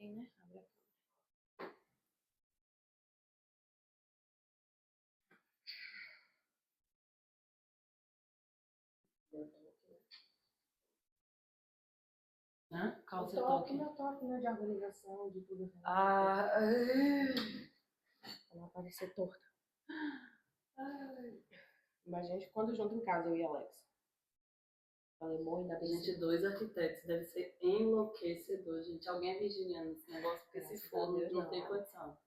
tem, né? Abre a Hã? Qual o seu toque, toque? meu toque, né? De organização, de tudo. Ah, Pra não aparecer torta. Imagina quando junto em casa, eu e Alex. Falei, amor, ainda bem gente, dois arquitetos, deve ser enlouquecedor, gente. Alguém é virginiano nesse negócio, porque Graças se a for, Deus, não não. tem condição.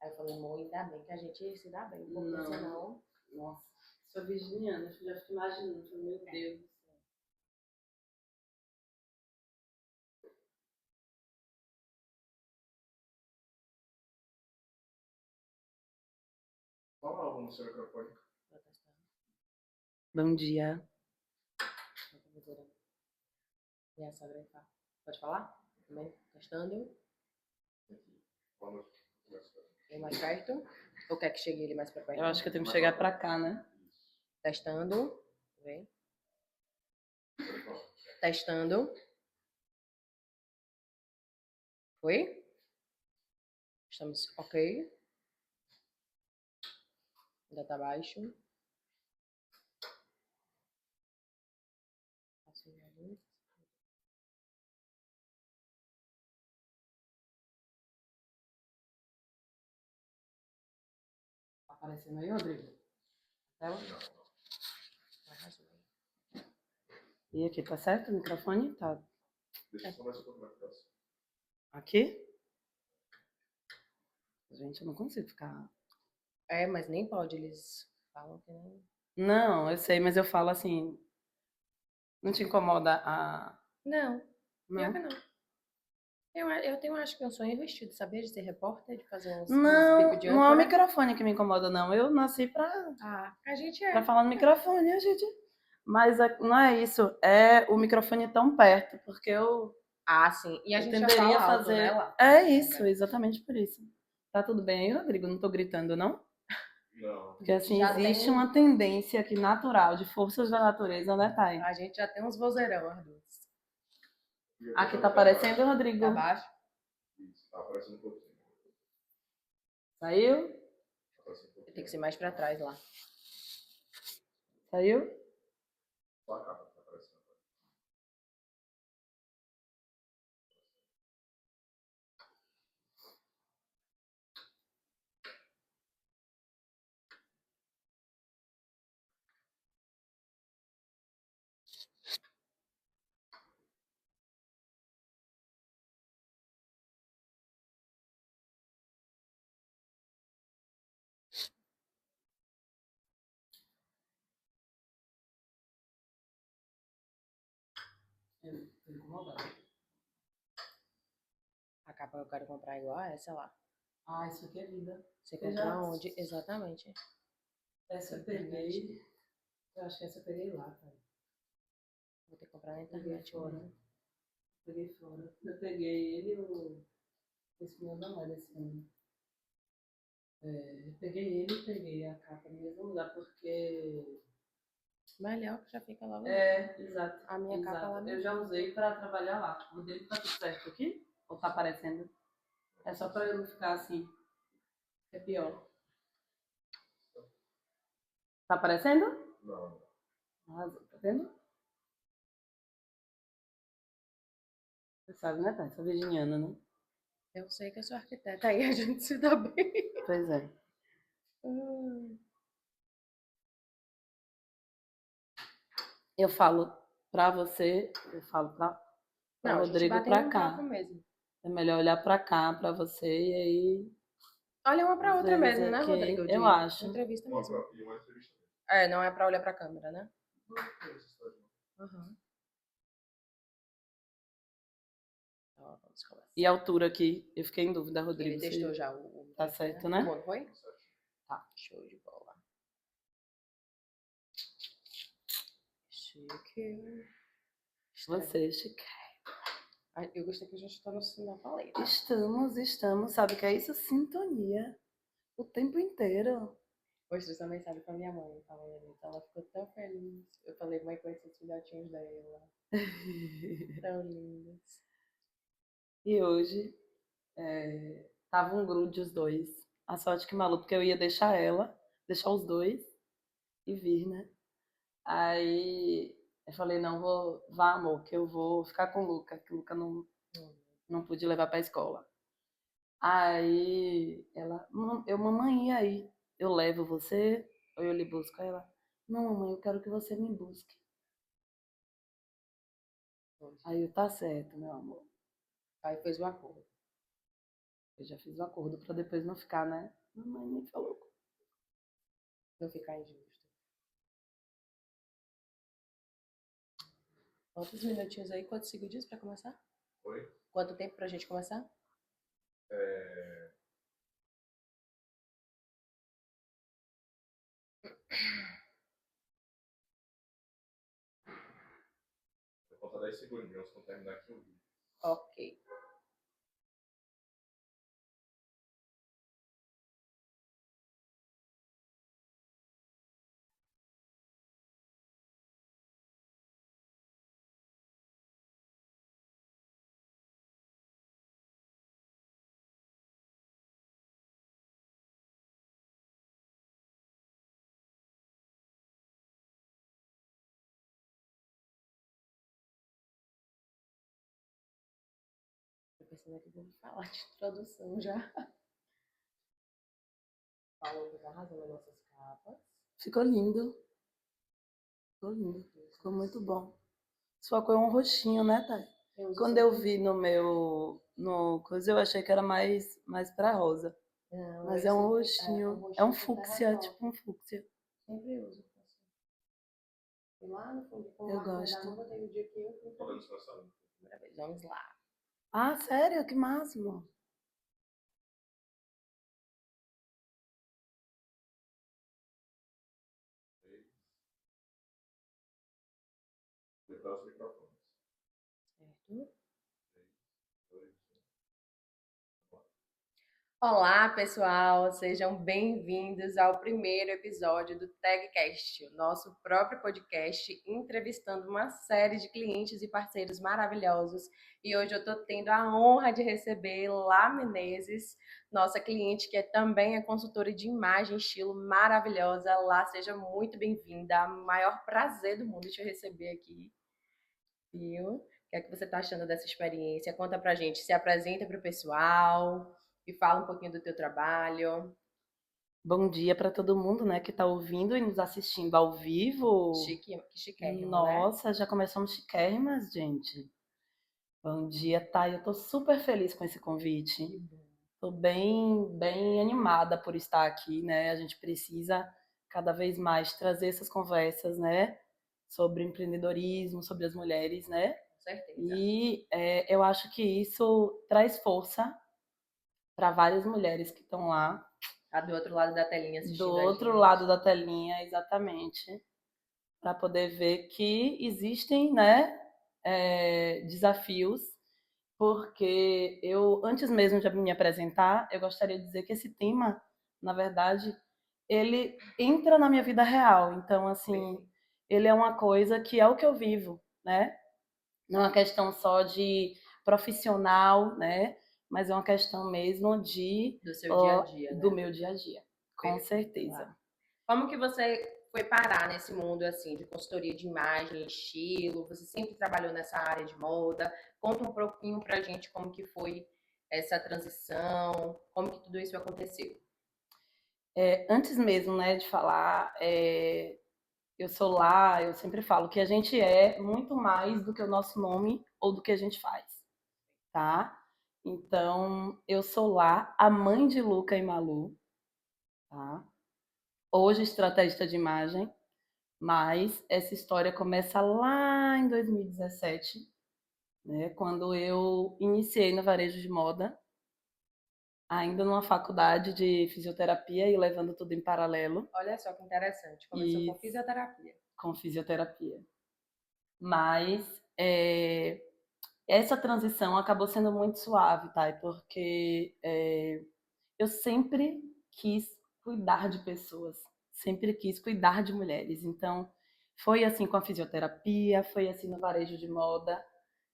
Aí eu falei, amor, ainda bem que a gente se dá bem, porque Não. senão... Nossa, sou virginiana, eu já fico imaginando, falei, meu Deus do céu. Fala algo no seu microfone. Vou testar. Bom dia. Minha sogra aí fala. Pode falar? Também? Testando. Fala. Ele mais perto? Ou quer que chegue ele mais pra perto? Eu acho que eu tenho que chegar pra cá, né? Testando. Vem. Testando. Foi? Estamos ok. Ainda tá baixo. Assim, ali. Tá aparecendo aí, Rodrigo? Tela? Arrasou. E aqui, tá certo o microfone? Tá. Deixa eu só mais um pouco na próxima. Aqui? Gente, eu não consigo ficar... É, mas nem pode, eles falam que não. Não, eu sei, mas eu falo assim... Não te incomoda a... Não, pior que Não? não. Eu tenho, acho que um sonho investido, sabia? De ser repórter, de fazer uns Não, bicos de não é o âncora. microfone que me incomoda, não. Eu nasci pra Ah, a gente pra é. falar no microfone, a gente... Mas não é isso, é o microfone tão perto, porque eu Ah, sim. E a gente já tenderia fala a alto, né, fazer... lá? É isso, exatamente por isso. Tá tudo bem aí, Rodrigo? Não tô gritando, não? Não. Porque assim, Já existe tem- uma tendência aqui natural, de forças da natureza, né, Thay? A gente já tem uns vozeirão, as duas. Aqui tá aparecendo, Rodrigo? Tá baixo? Isso, tá aparecendo um pouquinho. Saiu? Tá aparecendo um pouquinho. Tem que ser mais pra trás lá. Saiu? Só a capa tá aparecendo. Eu tô incomodada. A capa que eu quero comprar igual a essa lá. Ah, isso aqui é vida. Você Eu comprou já- aonde? Exatamente. Essa eu peguei... Eu acho que essa eu peguei lá, cara. Vou ter que comprar na Peguei internet fora. mesmo. Peguei fora. Eu peguei ele e o... Esse meu não é desse ano. Eu peguei ele e peguei a capa no mesmo lugar, porque... Melhor que já fica logo. Exato. A minha capa exato. lá não Eu já tem. usei pra trabalhar lá. O dele tá tudo certo aqui? Ou tá aparecendo? É só pra eu não ficar assim. É pior. Tá aparecendo? Não. Arrasou, tá vendo? Você sabe, né, Tati? Sou virginiana, né? Eu sei que eu sou arquiteta, aí a gente se dá bem. Pois é. Eu falo pra você, eu falo pra Não, a gente Rodrigo batendo pra um papo cá. mesmo. É melhor olhar pra cá, pra você, e aí... Olha uma pra Às outra vezes mesmo, né, aqui, Rodrigo? eu De acho. entrevista Uma, mesmo. e uma entrevista. É, não é pra olhar pra câmera, né? Não tem necessidade, não. Aham. Ó, vamos começar. E a altura aqui, eu fiquei em dúvida, Rodrigo. Ele testou se já o Tá microfone, certo, né? Bom, foi? Tá. Show de bola. Chique. Você, Chique. Ai, eu gostei que a gente tá na paleta. Estamos. Sabe o que é isso? Sintonia. O tempo inteiro. Hoje você também sabe com a minha mãe falando ali, então ela ficou tão feliz. Eu falei, mãe, conheci os filhotinhos dela. Tão lindos. E hoje Tava um grude os dois. A sorte que maluco, porque eu ia deixar os dois e vir, né? Aí eu falei, não, vá, amor, que eu vou ficar com o Luca, que o Luca não pude levar pra escola. Aí ela, mamãe, e aí? Eu levo você ou eu lhe busco? Aí ela, não, mamãe, eu quero que você me busque. Aí eu, tá certo, meu amor. Aí fez o acordo. Eu já fiz o acordo pra depois não ficar, né? Mamãe nem falou. Não ficar injusto. Quantos minutinhos aí? Quantos segundinhos pra começar? Oi? Quanto tempo pra gente começar? É... Vou contar 10 segundinhos quando terminar aqui o vídeo. Ok. Tô pensando aqui, vamos falar de introdução já. Falou que arrasou nas nossas capas. Ficou lindo. Ficou lindo. Ficou muito bom. Sua cor é um roxinho, né, Thay? Quando eu vi no coisa, eu achei que era mais pra rosa. Não, Mas eu é um sempre- roxinho. É um roxinho com fúcsia, terracota. tipo um fúcsia. Sempre uso. E lá no fundo, com Eu a cor da gosto. roupa, tem o dia que eu fui pela Podemos começar? primeira vez. Vamos lá. Ah, sério? Que máximo. Liberar os microfones. Certo? 3, 2, 1. Olá, pessoal! Sejam bem-vindos ao primeiro episódio do TagCast, o nosso próprio podcast, entrevistando uma série de clientes e parceiros maravilhosos. E hoje eu estou tendo a honra de receber Lá Menezes, nossa cliente que também é consultora de imagem e estilo maravilhosa. Lá, seja muito bem-vinda. É o maior prazer do mundo te receber aqui. Viu? O que é que você está achando dessa experiência? Conta pra gente, se apresenta para o pessoal e fala um pouquinho do teu trabalho. Bom dia para todo mundo, né, que está ouvindo e nos assistindo ao vivo. Chique, que chiquérrimo, né? Nossa, já começamos chiquérrimas, gente. Bom dia, Thay. Eu tô super feliz com esse convite. Tô bem animada por estar aqui, né? A gente precisa cada vez mais trazer essas conversas, né? Sobre empreendedorismo, sobre as mulheres, né? Com certeza. E eu acho que isso traz força para várias mulheres que estão lá. Tá do outro lado da telinha assistindo Do a outro gente. lado da telinha, exatamente. Para poder ver que existem, né? Desafios. Porque eu, antes mesmo de me apresentar, eu gostaria de dizer que esse tema, na verdade, ele entra na minha vida real. Então, assim, ele é uma coisa que é o que eu vivo, né? Não é uma questão só de profissional, né? Mas é uma questão mesmo Do seu dia a dia, do né? meu dia a dia, com Perfeito. certeza. Como que você foi parar nesse mundo assim de consultoria de imagem, estilo? Você sempre trabalhou nessa área de moda? Conta um pouquinho pra gente como que foi essa transição, como que tudo isso aconteceu. Antes mesmo, né, de falar, eu sou lá, eu sempre falo que a gente é muito mais do que o nosso nome ou do que a gente faz, tá? Então, eu sou lá a mãe de Luca e Malu, tá? Hoje estrategista de imagem, mas essa história começa lá em 2017, né, quando eu iniciei no varejo de moda, ainda numa faculdade de fisioterapia e levando tudo em paralelo. Olha só que interessante. Começou com fisioterapia. Com fisioterapia. Mas essa transição acabou sendo muito suave, tá? Porque eu sempre quis cuidar de pessoas, sempre quis cuidar de mulheres. Então, foi assim com a fisioterapia, foi assim no varejo de moda,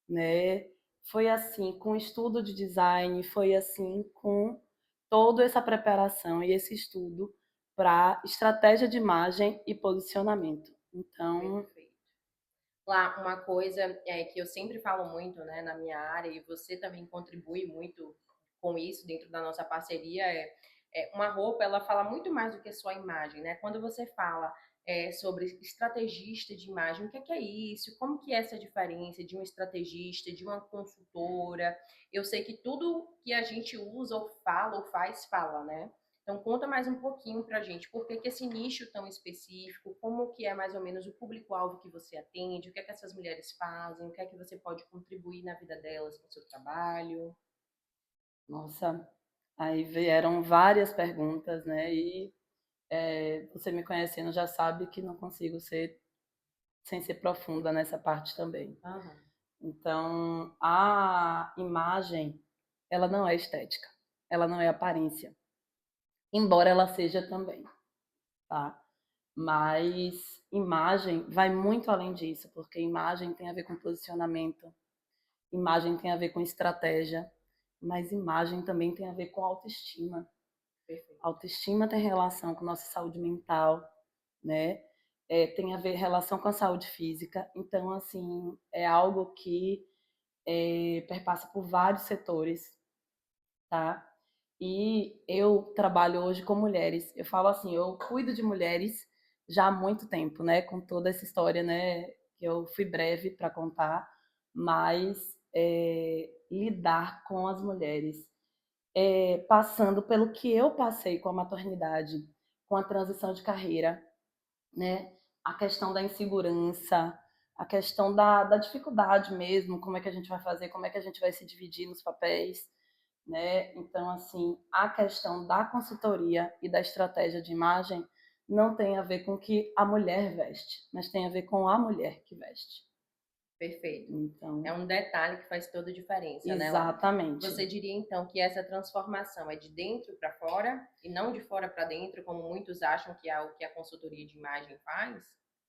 né? foi assim com o estudo de design, foi assim com toda essa preparação e esse estudo para estratégia de imagem e posicionamento. Então, Perfeito. Lá, uma coisa que eu sempre falo muito, né, na minha área, e você também contribui muito com isso dentro da nossa parceria, uma roupa, ela fala muito mais do que só a imagem, né? Quando você fala sobre estrategista de imagem, o que é isso? Como que é essa diferença de um estrategista, de uma consultora? Eu sei que tudo que a gente usa ou fala ou faz, fala, né? Então conta mais um pouquinho pra gente, por que que esse nicho tão específico, como que é mais ou menos o público-alvo que você atende, o que é que essas mulheres fazem, o que é que você pode contribuir na vida delas com o seu trabalho? nossa, aí vieram várias perguntas, né? E você me conhecendo já sabe que não consigo ser sem ser profunda nessa parte também. Aham, Então, a imagem, ela não é estética, ela não é aparência, embora ela seja também, tá? Mas imagem vai muito além disso, porque imagem tem a ver com posicionamento, imagem tem a ver com estratégia, mas imagem também tem a ver com autoestima. perfeito. Autoestima tem relação com nossa saúde mental, né? Tem a ver relação com a saúde física. Então, assim, é algo que perpassa por vários setores, tá? E eu trabalho hoje com mulheres. Eu falo assim, eu cuido de mulheres já há muito tempo, né? Com toda essa história, né? Que eu fui breve para contar, mas lidar com as mulheres, passando pelo que eu passei com a maternidade, com a transição de carreira, né? A questão da insegurança, a questão da dificuldade mesmo, como é que a gente vai fazer, como é que a gente vai se dividir nos papéis, né? Então, assim, a questão da consultoria e da estratégia de imagem não tem a ver com o que a mulher veste, mas tem a ver com a mulher que veste. Perfeito. Então, É um detalhe que faz toda a diferença, né, lá? exatamente. Você diria então que essa transformação é de dentro para fora e não de fora para dentro, como muitos acham que é o que a consultoria de imagem faz?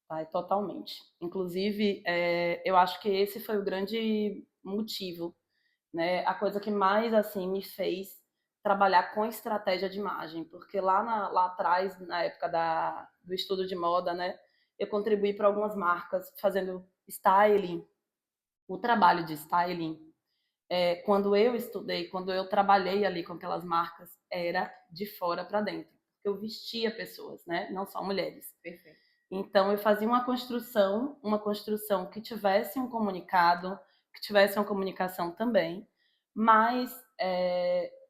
Tá, totalmente. Inclusive, eu acho que esse foi o grande motivo, né? A coisa que mais assim me fez trabalhar com estratégia de imagem, porque lá atrás, na época do estudo de moda, né, eu contribuí para algumas marcas fazendo styling, o trabalho de styling. Quando eu estudei, quando eu trabalhei ali com aquelas marcas, era de fora para dentro. Eu vestia pessoas, né, não só mulheres. Perfeito. Então eu fazia uma construção que tivesse um comunicado, que tivesse uma comunicação também, mas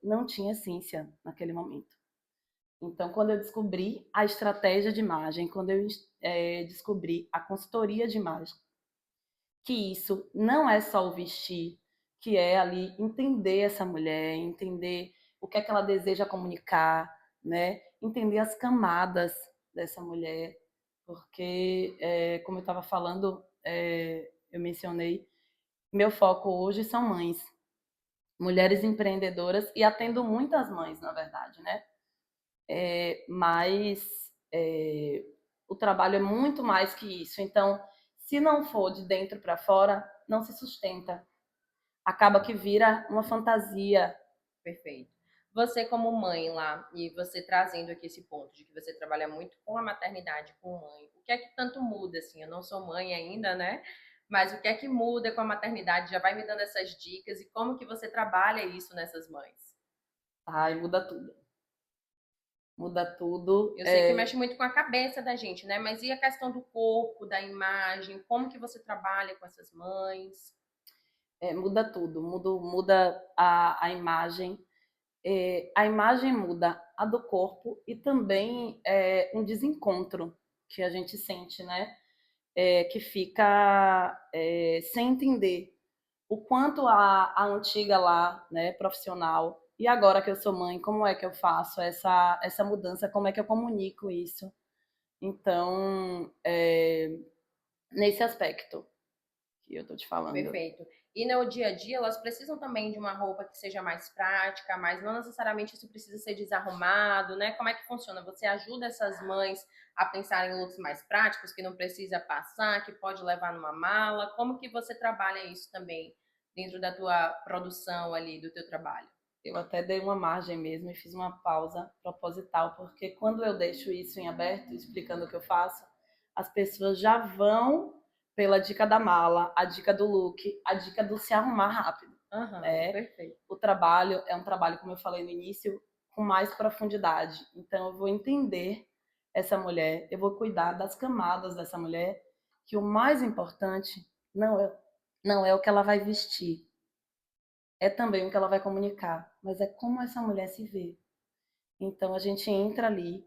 não tinha essência naquele momento. Então, quando eu descobri a estratégia de imagem, quando eu descobri a consultoria de imagem, que isso não é só o vestir, que é ali entender essa mulher, entender o que é que ela deseja comunicar, né? Entender as camadas dessa mulher, porque, como eu estava falando, eu mencionei, meu foco hoje são mães, mulheres empreendedoras, e atendo muitas mães, na verdade, né? Mas o trabalho é muito mais que isso. Então, se não for de dentro para fora, não se sustenta. Acaba que vira uma fantasia. Perfeito. Você como mãe lá, e você trazendo aqui esse ponto de que você trabalha muito com a maternidade, com mãe, o que é que tanto muda, assim? Eu não sou mãe ainda, né? Mas o que é que muda com a maternidade? Já vai me dando essas dicas e como que você trabalha isso nessas mães? Ai, muda tudo. Muda tudo. Eu sei que mexe muito com a cabeça da gente, né? Mas e a questão do corpo, da imagem? Como que você trabalha com essas mães? Muda tudo. Muda a imagem. A imagem muda a do corpo e também um desencontro que a gente sente, né? Que fica sem entender o quanto a antiga lá, né, profissional, e agora que eu sou mãe, como é que eu faço essa mudança, como é que eu comunico isso? Então, nesse aspecto que eu estou te falando. Perfeito. E no dia a dia, elas precisam também de uma roupa que seja mais prática, mas não necessariamente isso precisa ser desarrumado, né? Como é que funciona? Você ajuda essas mães a pensar em looks mais práticos, que não precisa passar, que pode levar numa mala? Como que você trabalha isso também dentro da tua produção ali, do teu trabalho? Eu até dei uma margem mesmo e fiz uma pausa proposital, porque quando eu deixo isso em aberto, explicando o que eu faço, as pessoas já vão pela dica da mala, a dica do look, a dica do se arrumar rápido, né? Perfeito. O trabalho é um trabalho, como eu falei no início, com mais profundidade. Então eu vou entender essa mulher, eu vou cuidar das camadas dessa mulher, que o mais importante não é o que ela vai vestir, é também o que ela vai comunicar, mas é como essa mulher se vê. Então a gente entra ali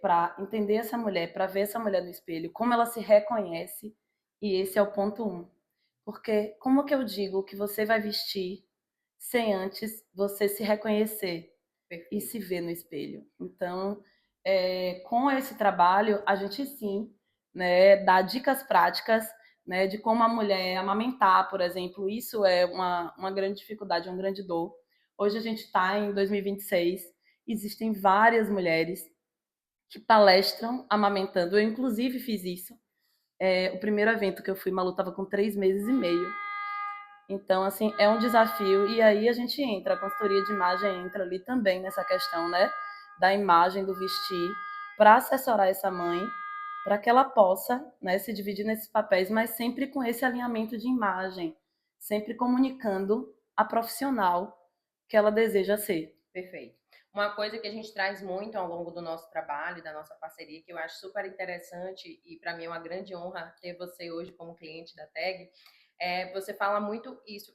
para entender essa mulher, para ver essa mulher no espelho, como ela se reconhece, e esse é o ponto um. Porque como que eu digo que você vai vestir sem antes você se reconhecer e se ver no espelho? Então, com esse trabalho, a gente sim, né, dá dicas práticas, né, de como a mulher amamentar, por exemplo. Isso é uma grande dificuldade, uma grande dor. Hoje a gente está em 2026, existem várias mulheres que palestram amamentando. Eu, inclusive, fiz isso. O primeiro evento que eu fui, Malu estava com 3 meses e meio. Então, assim, é um desafio. E aí a gente entra, a consultoria de imagem entra ali também nessa questão, né? Da imagem, do vestir, para assessorar essa mãe, para que ela possa, né, se dividir nesses papéis, mas sempre com esse alinhamento de imagem, sempre comunicando a profissional que ela deseja ser. Perfeito. Uma coisa que a gente traz muito ao longo do nosso trabalho, da nossa parceria, que eu acho super interessante e para mim é uma grande honra ter você hoje como cliente da TAG, você fala muito isso.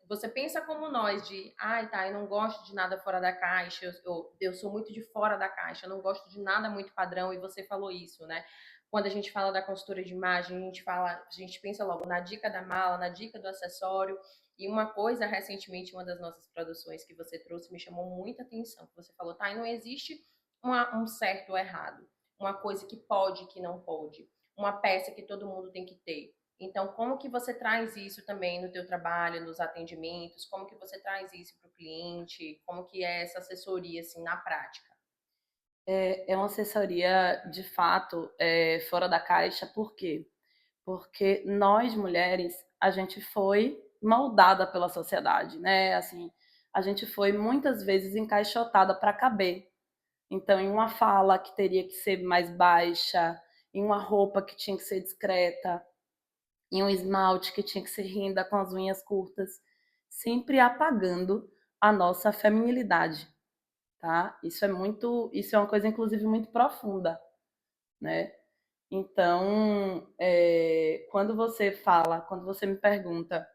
Você pensa como nós, de, ai, tá, eu não gosto de nada fora da caixa, eu sou muito de fora da caixa, eu não gosto de nada muito padrão, e você falou isso, né? Quando a gente fala da consultoria de imagem, a gente pensa logo na dica da mala, na dica do acessório. E uma coisa, recentemente, uma das nossas produções que você trouxe me chamou muita atenção. Você falou, tá, e não existe um certo ou errado, uma coisa que pode, que não pode, uma peça que todo mundo tem que ter. Então, como que você traz isso também no teu trabalho, nos atendimentos? Como que você traz isso para o cliente? Como que é essa assessoria, assim, na prática? É uma assessoria, de fato, fora da caixa. Por quê? Porque nós, mulheres, a gente foi moldada pela sociedade, né? Assim, a gente foi muitas vezes encaixotada para caber. Então, em uma fala que teria que ser mais baixa, em uma roupa que tinha que ser discreta, em um esmalte que tinha que ser rinda com as unhas curtas, sempre apagando a nossa feminilidade, tá? Isso é uma coisa, inclusive, muito profunda, né? Então, quando você me pergunta.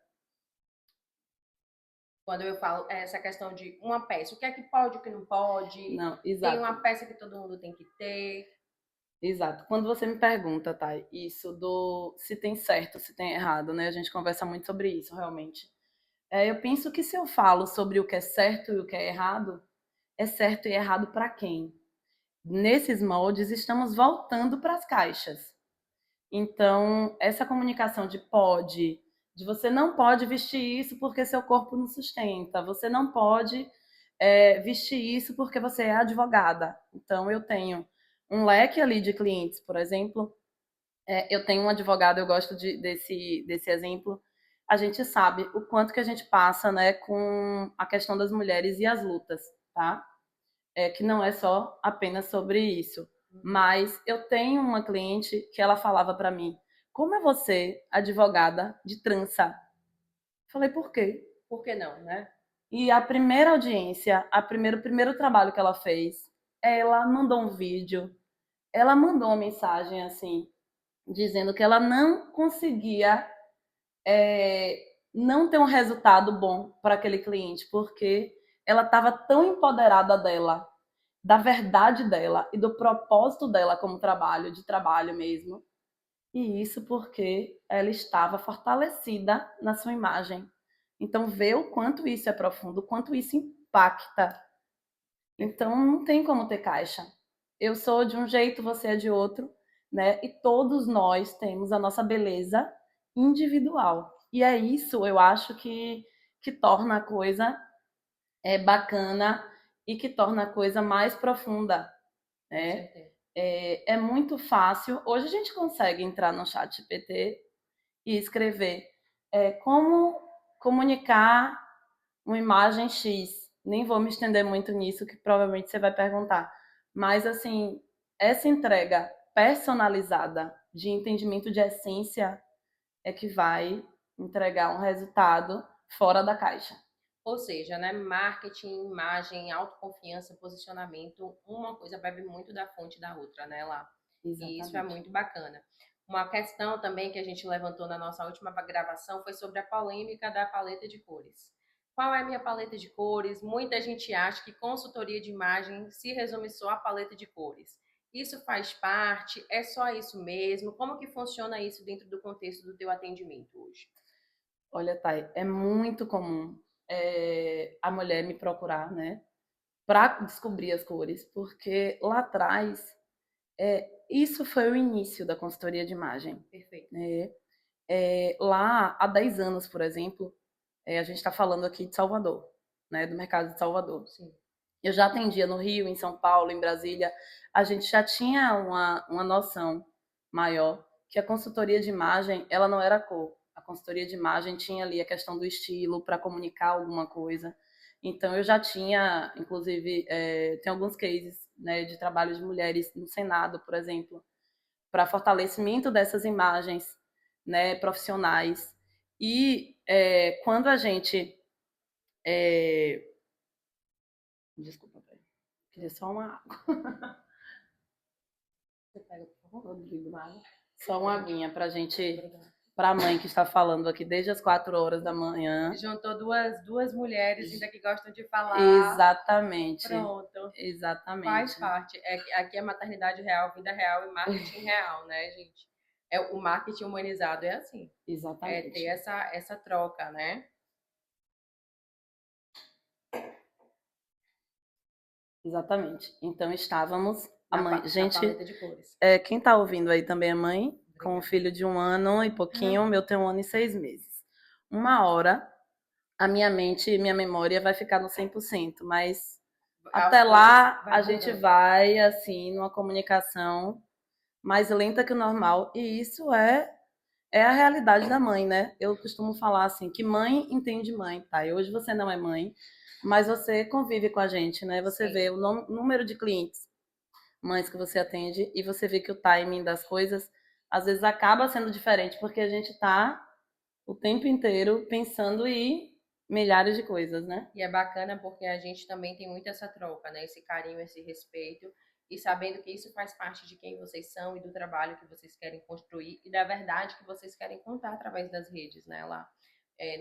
Quando eu falo essa questão de uma peça, o que é que pode, o que não pode? Não, Tem exato, uma peça que todo mundo tem que ter. exato. Quando você me pergunta, tá, isso do se tem certo, se tem errado, né? A gente conversa muito sobre isso, realmente. Eu penso que se eu falo sobre o que é certo e o que é certo e errado para quem? Nesses moldes, estamos voltando para as caixas. Então, essa comunicação de pode, de você não pode vestir isso porque seu corpo não sustenta, você não pode vestir isso porque você é advogada. Então, eu tenho um leque ali de clientes, por exemplo. Eu tenho um advogado, eu gosto desse exemplo. A gente sabe o quanto que a gente passa, né, com a questão das mulheres e as lutas, tá? Que não é só apenas sobre isso. Mas eu tenho uma cliente que ela falava para mim: como é você, advogada de trança? Falei, por quê? Por que não, né? E a primeira audiência, o primeiro trabalho que ela fez, ela mandou um vídeo, ela mandou uma mensagem assim, dizendo que ela não conseguia não ter um resultado bom para aquele cliente, porque ela estava tão empoderada dela, da verdade dela e do propósito dela como trabalho, de trabalho mesmo. E isso porque ela estava fortalecida na sua imagem. Então, vê o quanto isso é profundo, o quanto isso impacta. Então, não tem como ter caixa. Eu sou de um jeito, você é de outro, né? E todos nós temos a nossa beleza individual. E é isso, eu acho, que torna a coisa bacana e que torna a coisa mais profunda, né? É muito fácil. Hoje a gente consegue entrar no chat GPT e escrever. Como comunicar uma imagem X. Nem vou me estender muito nisso, que provavelmente você vai perguntar. Mas, assim, essa entrega personalizada de entendimento de essência é que vai entregar um resultado fora da caixa. Ou seja, né, marketing, imagem, autoconfiança, posicionamento, uma coisa bebe muito da fonte da outra, né, lá. E isso é Exatamente. muito bacana. Uma questão também que a gente levantou na nossa última gravação foi sobre a polêmica da paleta de cores. Qual é a minha paleta de cores? Muita gente acha que consultoria de imagem se resume só a paleta de cores. Isso faz parte? É só isso mesmo? Como que funciona isso dentro do contexto do teu atendimento hoje? Olha, Thay, é muito comum a mulher me procurar, né, para descobrir as cores, porque lá atrás, isso foi o início da consultoria de imagem. Perfeito. Né? Lá, há 10 anos, por exemplo, a gente está falando aqui de Salvador, né, do mercado de Salvador. Sim. Eu já atendia no Rio, em São Paulo, em Brasília. A gente já tinha uma noção maior que a consultoria de imagem, ela não era cor. A consultoria de imagem tinha ali a questão do estilo para comunicar alguma coisa. Então, eu já tinha, inclusive, tem alguns cases, né, de trabalho de mulheres no Senado, por exemplo, para fortalecimento dessas imagens, né, profissionais. E quando a gente... Desculpa, peraí. Queria só uma água. Você pega, por favor, Rodrigo, água. Só uma aguinha pra gente, pra mãe que está falando aqui desde as 4 horas da manhã. Juntou duas mulheres ainda que gostam de falar. Exatamente. Pronto. Exatamente. Faz parte. Aqui é maternidade real, vida real e marketing real, né, gente? O marketing humanizado é assim. Exatamente. É ter essa troca, né? Exatamente. Então estávamos a mãe. Na Gente, paleta de cores. Quem está ouvindo aí também é mãe, com um filho de 1 ano e pouquinho, meu tem 1 ano e 6 meses. Uma hora, a minha mente e minha memória vai ficar no 100%, mas até lá a gente vai, assim, numa comunicação mais lenta que o normal, e isso é a realidade da mãe, né? Eu costumo falar assim, que mãe entende mãe, tá? E hoje você não é mãe, mas você convive com a gente, né? Você Sim. vê o número de clientes, mães que você atende, e você vê que o timing das coisas às vezes acaba sendo diferente, porque a gente tá o tempo inteiro pensando em milhares de coisas, né? E é bacana porque a gente também tem muito essa troca, né? Esse carinho, esse respeito. E sabendo que isso faz parte de quem vocês são e do trabalho que vocês querem construir e da verdade que vocês querem contar através das redes, né? Lá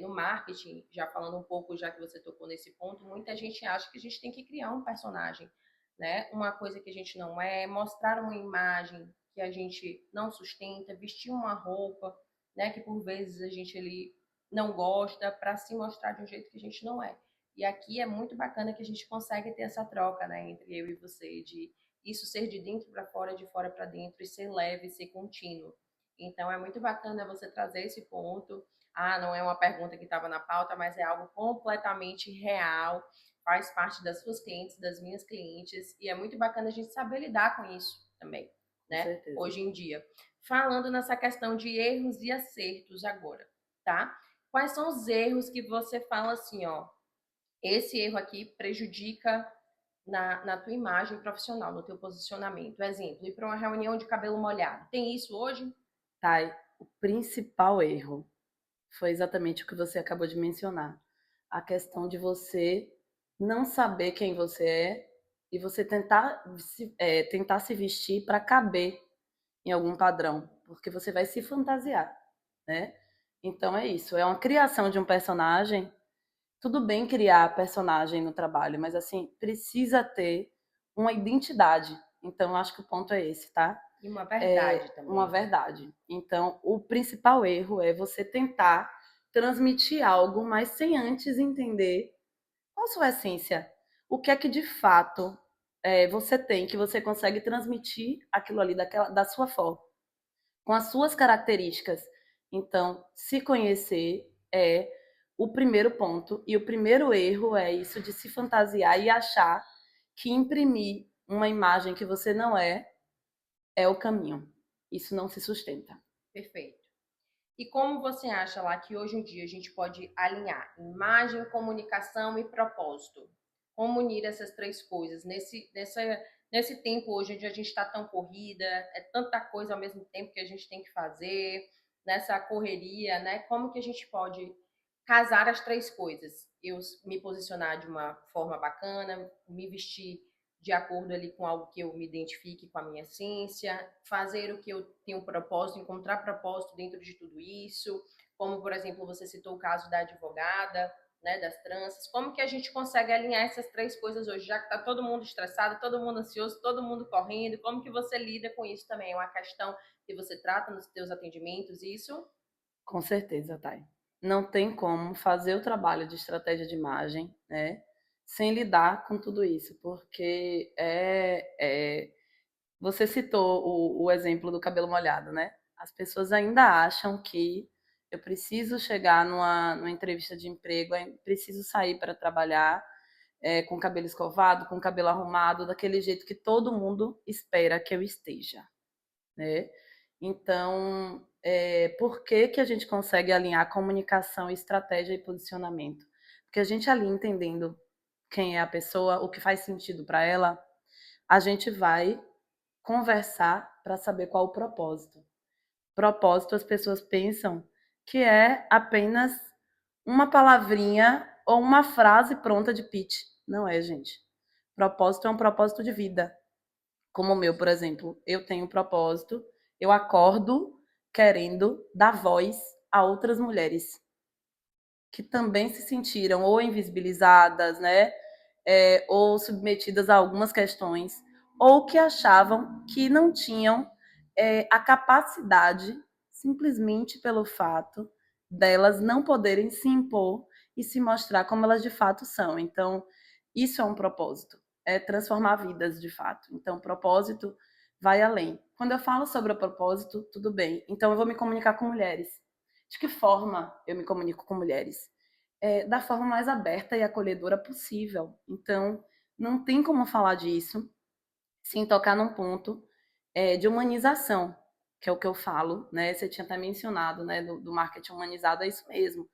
no marketing, já falando um pouco, já que você tocou nesse ponto, muita gente acha que a gente tem que criar um personagem, né? Uma coisa que a gente não é, mostrar uma imagem que a gente não sustenta, vestir uma roupa, né? Que por vezes a gente ali não gosta para se mostrar de um jeito que a gente não é. E aqui é muito bacana que a gente consegue ter essa troca, né, entre eu e você, de isso ser de dentro para fora, de fora para dentro, e ser leve, ser contínuo. Então é muito bacana você trazer esse ponto. Ah, não é uma pergunta que estava na pauta, mas é algo completamente real, faz parte das suas clientes, das minhas clientes, e é muito bacana a gente saber lidar com isso também, né? Hoje em dia. Falando nessa questão de erros e acertos agora, tá? Quais são os erros que você fala assim, ó, esse erro aqui prejudica na tua imagem profissional, no teu posicionamento? Exemplo, ir para uma reunião de cabelo molhado. Tem isso hoje? Thay, o principal erro foi exatamente o que você acabou de mencionar. A questão de você não saber quem você é e você tentar se vestir para caber em algum padrão, porque você vai se fantasiar, né? Então é isso, é uma criação de um personagem. Tudo bem criar personagem no trabalho, mas assim, precisa ter uma identidade. Então, acho que o ponto é esse, tá? E uma verdade também. Uma verdade. Então, o principal erro é você tentar transmitir algo, mas sem antes entender qual a sua essência. O que é que de fato você tem, que você consegue transmitir aquilo ali da sua forma, com as suas características. Então, se conhecer é o primeiro ponto. E o primeiro erro é isso de se fantasiar e achar que imprimir uma imagem que você não é o caminho. Isso não se sustenta. Perfeito. E como você acha lá que hoje em dia a gente pode alinhar imagem, comunicação e propósito? Como unir essas três coisas nesse tempo hoje onde a gente está tão corrida, é tanta coisa ao mesmo tempo que a gente tem que fazer, nessa correria, né? Como que a gente pode casar as três coisas? Eu me posicionar de uma forma bacana, me vestir de acordo ali com algo que eu me identifique com a minha essência, fazer o que eu tenho propósito, encontrar propósito dentro de tudo isso, como, por exemplo, você citou o caso da advogada, né, das tranças, como que a gente consegue alinhar essas três coisas hoje, já que está todo mundo estressado, todo mundo ansioso, todo mundo correndo, como que você lida com isso também? É uma questão que você trata nos seus atendimentos, isso? Com certeza, Thay. Não tem como fazer o trabalho de estratégia de imagem, né, sem lidar com tudo isso, porque você citou o exemplo do cabelo molhado, né? As pessoas ainda acham que eu preciso chegar numa entrevista de emprego, preciso sair para trabalhar com o cabelo escovado, com o cabelo arrumado, daquele jeito que todo mundo espera que eu esteja, né? Então, por que que a gente consegue alinhar comunicação, estratégia e posicionamento? Porque a gente ali entendendo quem é a pessoa, o que faz sentido para ela, a gente vai conversar para saber qual o propósito. Propósito, as pessoas pensam que é apenas uma palavrinha ou uma frase pronta de pitch. Não é, gente. Propósito é um propósito de vida. Como o meu, por exemplo. Eu tenho um propósito, eu acordo querendo dar voz a outras mulheres que também se sentiram ou invisibilizadas, né? Ou submetidas a algumas questões, ou que achavam que não tinham a capacidade, simplesmente pelo fato delas não poderem se impor e se mostrar como elas de fato são. Então, isso é um propósito, é transformar vidas de fato. Então, o propósito vai além. Quando eu falo sobre o propósito, tudo bem. Então, eu vou me comunicar com mulheres. De que forma eu me comunico com mulheres? Da forma mais aberta e acolhedora possível. Então, não tem como falar disso sem tocar num ponto de humanização, que é o que eu falo, né? Você tinha até mencionado, né, do marketing humanizado, é isso mesmo.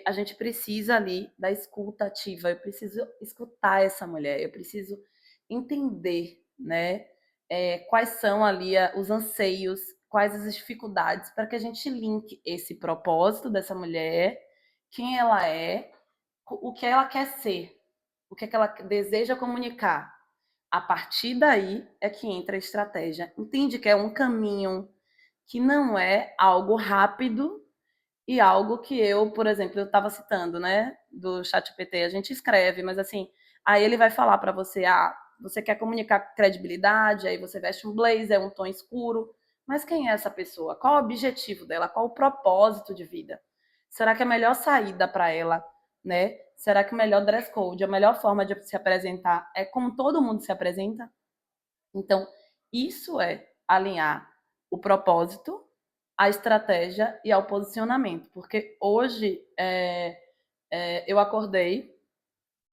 A gente precisa ali da escuta ativa, eu preciso escutar essa mulher, eu preciso entender, né, quais são ali os anseios, quais as dificuldades, para que a gente linke esse propósito dessa mulher, quem ela é, o que ela quer ser, o que ela deseja comunicar. A partir daí é que entra a estratégia. Entende que é um caminho que não é algo rápido e algo que eu, por exemplo, eu estava citando, né, do ChatGPT, a gente escreve, mas assim, aí ele vai falar para você, você quer comunicar credibilidade, aí você veste um blazer, um tom escuro, mas quem é essa pessoa? Qual o objetivo dela? Qual o propósito de vida? Será que a melhor saída para ela, né? Será que o melhor dress code, a melhor forma de se apresentar é como todo mundo se apresenta? Então, isso é alinhar o propósito, a estratégia e ao posicionamento. Porque hoje eu acordei,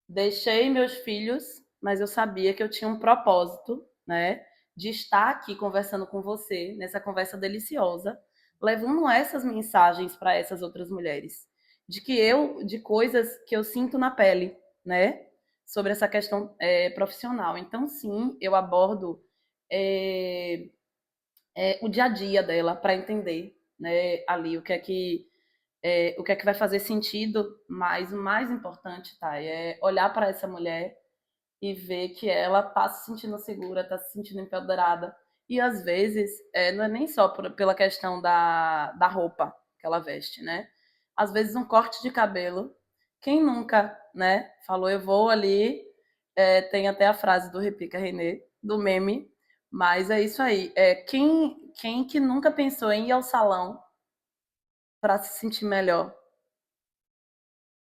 deixei meus filhos, mas eu sabia que eu tinha um propósito, né? De estar aqui conversando com você, nessa conversa deliciosa, levando essas mensagens para essas outras mulheres. De coisas que eu sinto na pele, né? Sobre essa questão profissional. Então, sim, eu abordo é, o dia a dia dela para entender, né, ali o que é que vai fazer sentido, mas o mais importante, tá, é olhar para essa mulher e ver que ela está se sentindo segura, está se sentindo empoderada. E às vezes não é nem só pela questão da roupa que ela veste, né? Às vezes um corte de cabelo. Quem nunca, né, falou eu vou ali, tem até a frase do Repica Renê, do meme, mas é isso aí. Quem que nunca pensou em ir ao salão para se sentir melhor?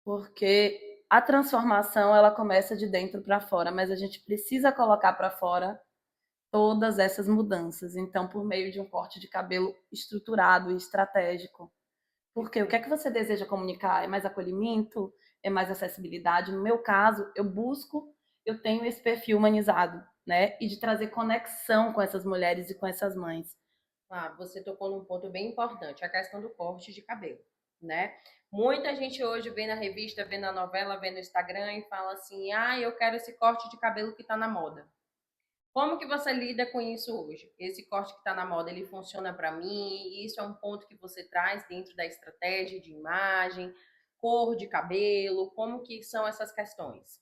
Porque a transformação ela começa de dentro para fora, mas a gente precisa colocar para fora todas essas mudanças. Então, por meio de um corte de cabelo estruturado e estratégico. Porque o que é que você deseja comunicar? É mais acolhimento? É mais acessibilidade? No meu caso, eu tenho esse perfil humanizado, né? E de trazer conexão com essas mulheres e com essas mães. Ah, você tocou num ponto bem importante, a questão do corte de cabelo, né? Muita gente hoje vê na revista, vê na novela, vê no Instagram e fala assim: ah, eu quero esse corte de cabelo que tá na moda. Como que você lida com isso hoje? Esse corte que está na moda, ele funciona para mim? Isso é um ponto que você traz dentro da estratégia de imagem, cor de cabelo, como que são essas questões?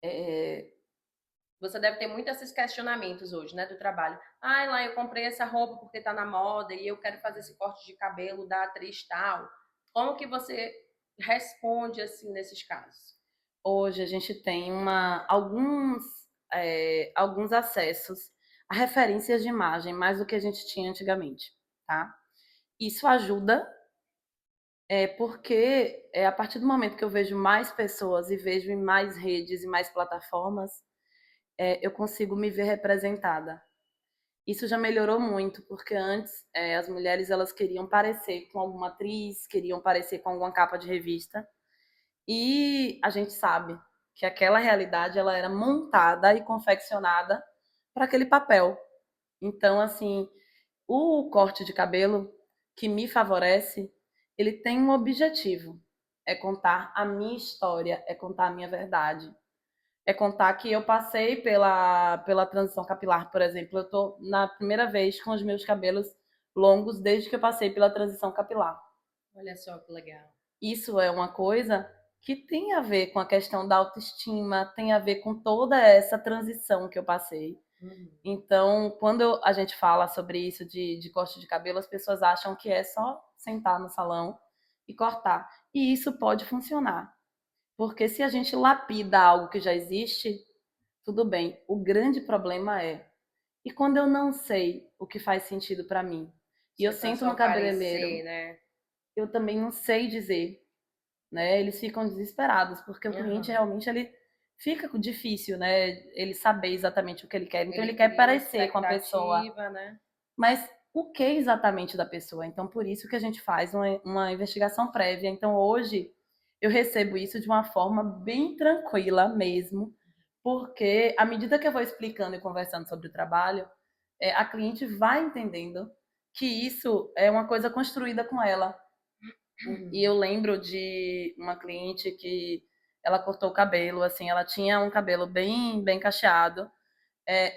É, Você deve ter muitos esses questionamentos hoje, né, do trabalho. Ah, lá eu comprei essa roupa porque está na moda e eu quero fazer esse corte de cabelo da atriz tal. Como que você responde assim nesses casos? hoje a gente tem alguns acessos a referências de imagem, mais do que a gente tinha antigamente, tá? Isso ajuda, porque a partir do momento que eu vejo mais pessoas e vejo em mais redes e mais plataformas, eu consigo me ver representada. Isso já melhorou muito, porque antes as mulheres elas queriam parecer com alguma atriz, queriam parecer com alguma capa de revista, e a gente sabe que aquela realidade ela era montada e confeccionada para aquele papel. Então, assim, o corte de cabelo que me favorece, ele tem um objetivo, é contar a minha história, é contar a minha verdade. É contar que eu passei pela transição capilar, por exemplo. Eu tô na primeira vez com os meus cabelos longos desde que eu passei pela transição capilar. Olha só que legal. Isso é uma coisa que tem a ver com a questão da autoestima, tem a ver com toda essa transição que eu passei. Uhum. Então, quando a gente fala sobre isso de corte de cabelo, as pessoas acham que é só sentar no salão e cortar. E isso pode funcionar. Porque se a gente lapida algo que já existe, tudo bem. O grande problema e quando eu não sei o que faz sentido para mim? E Se eu é para sento no só cabeleireiro, parecer, né? eu também não sei dizer, né? Eles ficam desesperados, porque o cliente Aham. realmente ele fica difícil, né? Ele saber exatamente o que ele quer. Então Ele ele quer cria uma parecer com a pessoa, expectativa, né? mas o que exatamente da pessoa? Então por isso que a gente faz uma investigação prévia. Então hoje eu recebo isso de uma forma bem tranquila mesmo, porque à medida que eu vou explicando e conversando sobre o trabalho, a cliente vai entendendo que isso é uma coisa construída com ela. E eu lembro de uma cliente que ela cortou o cabelo, assim, ela tinha um cabelo bem cacheado,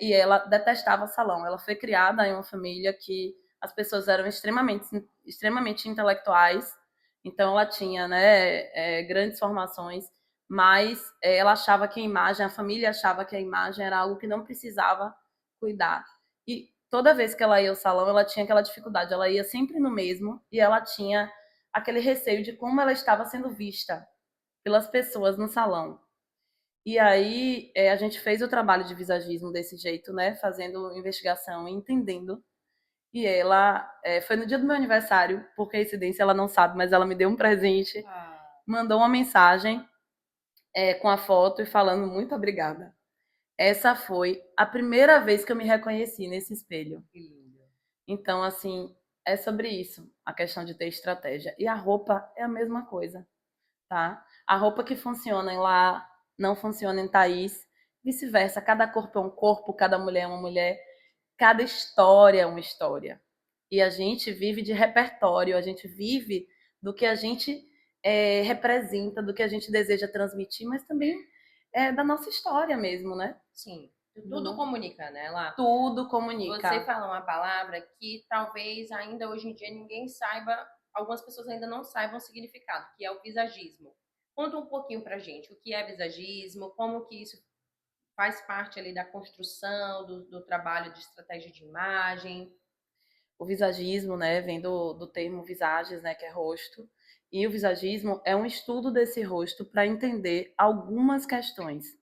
e ela detestava salão. Ela foi criada em uma família que as pessoas eram extremamente intelectuais, então ela tinha, né, grandes formações, mas ela achava que a imagem, a família achava que a imagem era algo que não precisava cuidar. E toda vez que ela ia ao salão, ela tinha aquela dificuldade, ela ia sempre no mesmo e ela tinha aquele receio de como ela estava sendo vista pelas pessoas no salão. E aí a gente fez o trabalho de visagismo desse jeito, né? Fazendo investigação e entendendo. E ela foi no dia do meu aniversário, por coincidência, ela não sabe, mas ela me deu um presente, Ah, mandou uma mensagem com a foto e falando muito obrigada. Essa foi a primeira vez que eu me reconheci nesse espelho. que lindo. Então, assim, é sobre isso, a questão de ter estratégia. E a roupa é a mesma coisa, tá? A roupa que funciona em lá não funciona em Thaís, vice-versa. Cada corpo é um corpo, cada mulher é uma mulher, cada história é uma história. E a gente vive de repertório, a gente vive do que a gente representa, do que a gente deseja transmitir, mas também da nossa história mesmo, né? Sim, tudo comunica, né, lá. Tudo Você comunica. fala uma palavra que talvez ainda hoje em dia ninguém saiba, algumas pessoas ainda não saibam o significado, que é o visagismo. Conta um pouquinho pra gente o que é visagismo, como que isso faz parte ali da construção do trabalho de estratégia de imagem. O visagismo, né, vem do termo visages, né, que é rosto. E o visagismo é um estudo desse rosto para entender algumas questões.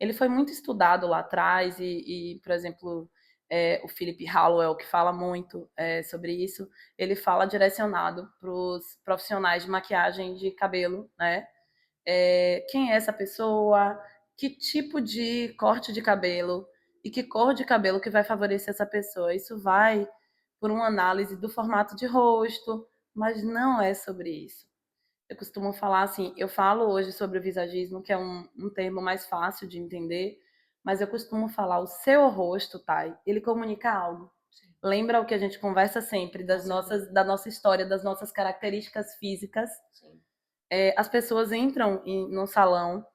Ele foi muito estudado lá atrás por exemplo, o Philip Hallowell, que fala muito sobre isso, ele fala direcionado para os profissionais de maquiagem de cabelo, né? Quem é essa pessoa, que tipo de corte de cabelo e que cor de cabelo que vai favorecer essa pessoa. Isso vai por uma análise do formato de rosto, mas não é sobre isso. Eu costumo falar assim, eu falo hoje sobre o visagismo, que é um termo mais fácil de entender, mas eu costumo falar, o seu rosto, Thay, ele comunica algo. lembra o que a gente conversa sempre da nossa história, das nossas características físicas. Sim. As pessoas entram no salão,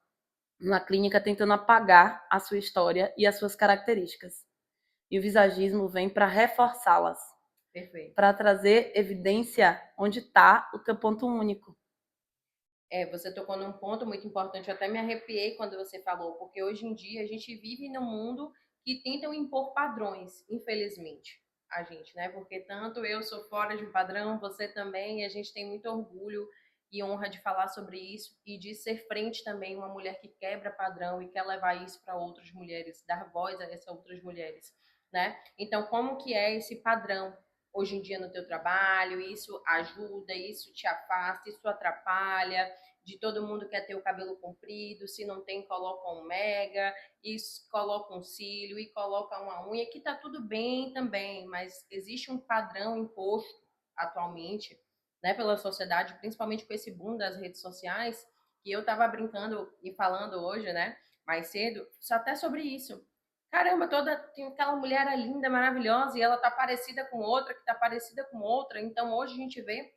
na clínica, tentando apagar a sua história e as suas características. E o visagismo vem para reforçá-las, Perfeito. para trazer evidência onde está o teu ponto único. Você tocou num ponto muito importante, eu até me arrepiei quando você falou, porque hoje em dia a gente vive num mundo que tentam impor padrões, infelizmente, a gente, né? Porque tanto eu sou fora de um padrão, você também, e a gente tem muito orgulho e honra de falar sobre isso e de ser frente também uma mulher que quebra padrão e quer levar isso para outras mulheres, dar voz a essas outras mulheres, né? Então, como que é esse padrão hoje em dia no teu trabalho? Isso ajuda, isso te afasta, isso atrapalha? De todo mundo quer ter o cabelo comprido, se não tem, coloca um mega, e coloca um cílio, e coloca uma unha, que tá tudo bem também, mas existe um padrão imposto atualmente, né, pela sociedade, principalmente com esse boom das redes sociais, que eu tava brincando e falando hoje, né, mais cedo, só até sobre isso. Caramba, tem aquela mulher linda, maravilhosa, e ela tá parecida com outra, que tá parecida com outra, então hoje a gente vê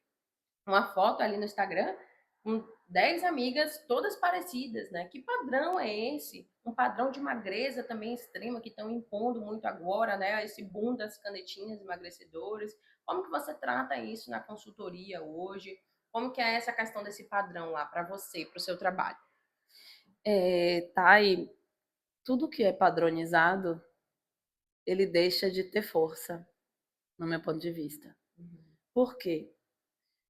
uma foto ali no Instagram com 10 amigas todas parecidas, né? Que padrão é esse? Um padrão de magreza também extrema que estão impondo muito agora, né? Esse boom das canetinhas emagrecedoras. Como que você trata isso na consultoria hoje? Como que é essa questão desse padrão lá para você, para o seu trabalho? Thay, tudo que é padronizado, ele deixa de ter força, no meu ponto de vista. Por quê?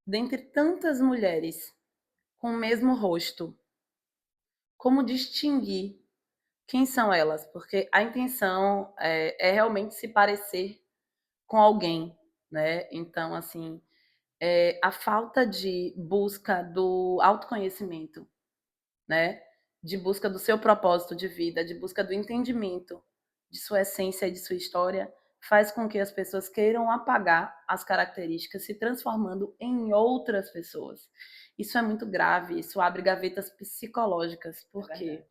Dentre tantas mulheres com o mesmo rosto, como distinguir quem são elas? Porque a intenção é realmente se parecer com alguém, né? Então, assim, a falta de busca do autoconhecimento, né? De busca do seu propósito de vida, de busca do entendimento de sua essência e de sua história, faz com que as pessoas queiram apagar as características, se transformando em outras pessoas. Isso é muito grave, isso abre gavetas psicológicas, porque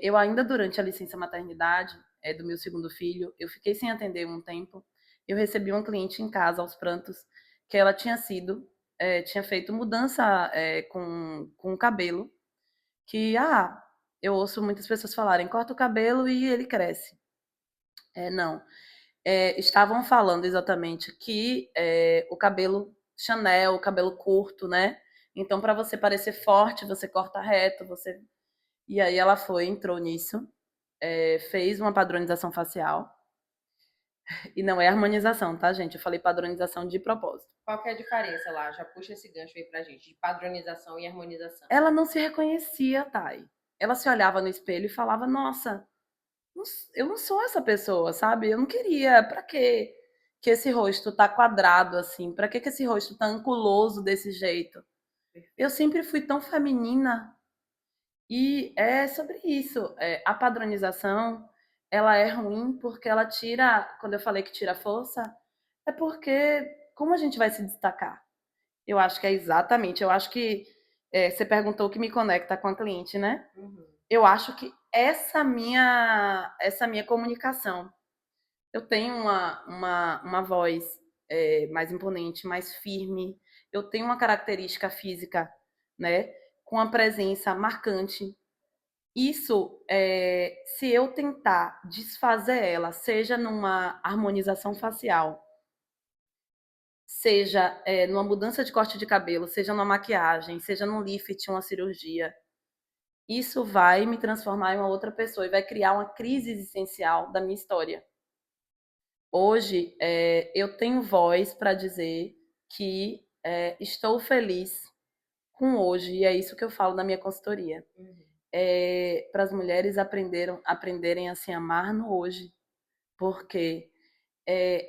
eu ainda durante a licença maternidade do meu segundo filho, eu fiquei sem atender um tempo, eu recebi uma cliente em casa aos prantos, que ela tinha feito mudança com o cabelo, que, eu ouço muitas pessoas falarem, corta o cabelo e ele cresce. Não. Estavam falando exatamente que o cabelo Chanel, o cabelo curto, né? Então, para você parecer forte, você corta reto, você... E aí ela entrou nisso, fez uma padronização facial. E não é harmonização, tá, gente? Eu falei padronização de propósito. Qual que é a diferença lá? Já puxa esse gancho aí pra gente, de padronização e harmonização. Ela não se reconhecia, Thay. Ela se olhava no espelho e falava, nossa, eu não sou essa pessoa, sabe? Eu não queria. Pra quê que esse rosto tá quadrado assim? Pra que esse rosto tá anguloso desse jeito? Eu sempre fui tão feminina. E é sobre isso. A padronização, ela é ruim porque ela tira, quando eu falei que tira força, é porque como a gente vai se destacar? Eu acho que é exatamente. Eu acho que você perguntou o que me conecta com a cliente, né? Uhum. Eu acho que essa minha comunicação. Eu tenho uma voz mais imponente, mais firme. Eu tenho uma característica física, né? Com a presença marcante. Isso, se eu tentar desfazer ela, seja numa harmonização facial, seja numa mudança de corte de cabelo, seja numa maquiagem, seja num lift, uma cirurgia, isso vai me transformar em uma outra pessoa e vai criar uma crise existencial da minha história. Hoje, eu tenho voz para dizer que estou feliz com hoje, e é isso que eu falo na minha consultoria. Uhum. Para as mulheres aprenderem a se amar no hoje, porque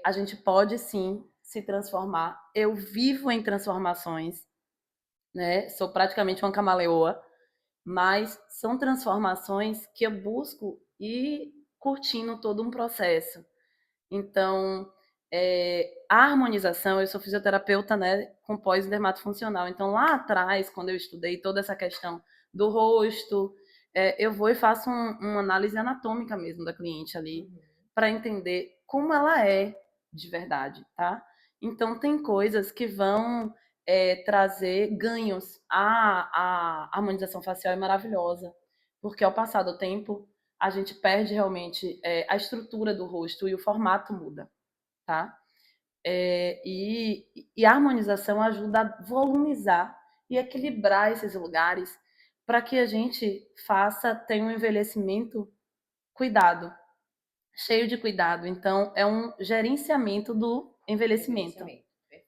a gente pode sim se transformar. Eu vivo em transformações, né? Sou praticamente uma camaleoa, mas são transformações que eu busco e curtindo todo um processo. Então, a harmonização, eu sou fisioterapeuta, né, com pós-dermatofuncional. Então, lá atrás, quando eu estudei toda essa questão do rosto, eu vou e faço uma análise anatômica mesmo da cliente ali, Uhum. para entender como ela é, de verdade, tá? Então, tem coisas que vão trazer ganhos. A harmonização facial é maravilhosa, porque ao passar do tempo, a gente perde realmente a estrutura do rosto e o formato muda, tá? E a harmonização ajuda a volumizar e equilibrar esses lugares para que a gente tenha um envelhecimento cuidado, cheio de cuidado. Então, é um gerenciamento do envelhecimento,